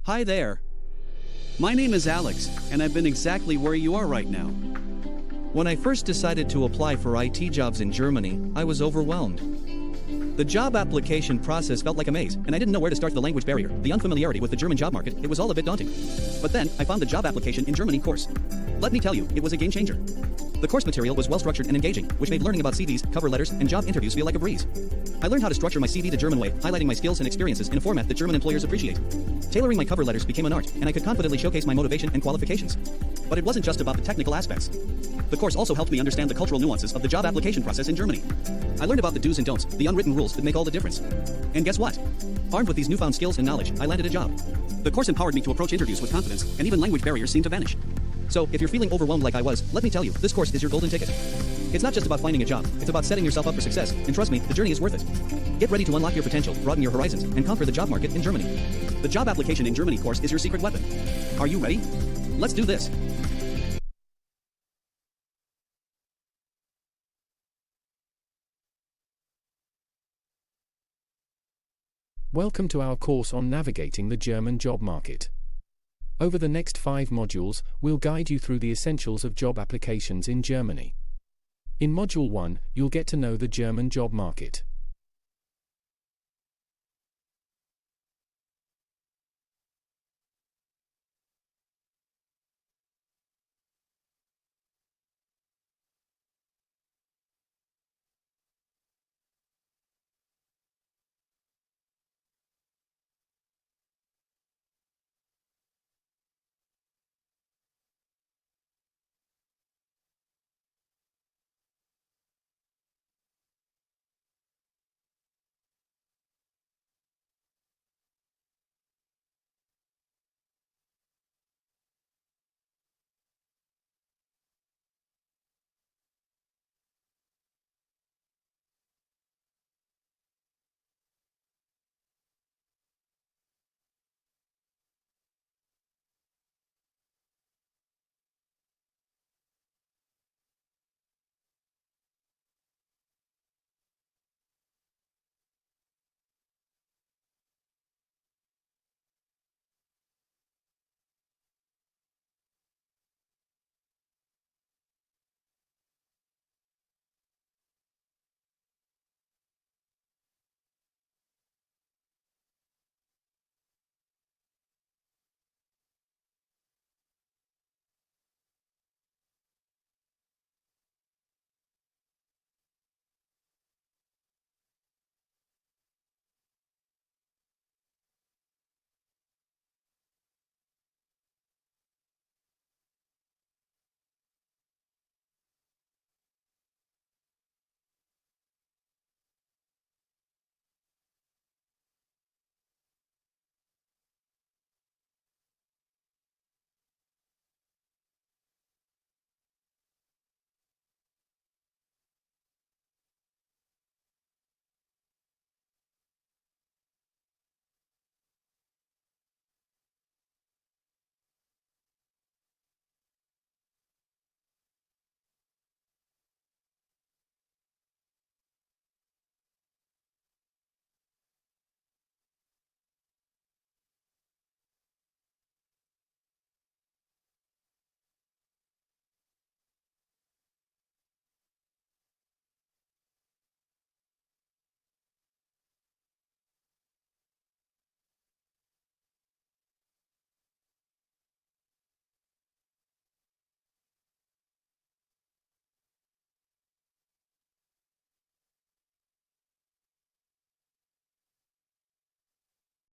Hi there. My name is Alex, and I've been exactly where you are right now. When I first decided to apply for IT jobs in Germany, I was overwhelmed. The job application process felt like a maze, and I didn't know where to start. The language barrier, the unfamiliarity with the German job market, it was all a bit daunting. But then, I found the job application in Germany course. Let me tell you, it was a game changer. The course material was well-structured and engaging, which made learning about CVs, cover letters, and job interviews feel like a breeze. I learned how to structure my CV the German way, highlighting my skills and experiences in a format that German employers appreciate. Tailoring my cover letters became an art, and I could confidently showcase my motivation and qualifications. But it wasn't just about the technical aspects. The course also helped me understand the cultural nuances of the job application process in Germany. I learned about the do's and don'ts, the unwritten rules that make all the difference. And guess what? Armed with these newfound skills and knowledge, I landed a job. The course empowered me to approach interviews with confidence, and even language barriers seemed to vanish. So, if you're feeling overwhelmed like I was, let me tell you, this course is your golden ticket. It's not just about finding a job, it's about setting yourself up for success, and trust me, the journey is worth it. Get ready to unlock your potential, broaden your horizons, and conquer the job market in Germany. The job application in Germany course is your secret weapon. Are you ready? Let's do this. Welcome to our course on navigating the German job market. Over the next 5 modules, we'll guide you through the essentials of job applications in Germany. In Module 1, you'll get to know the German job market.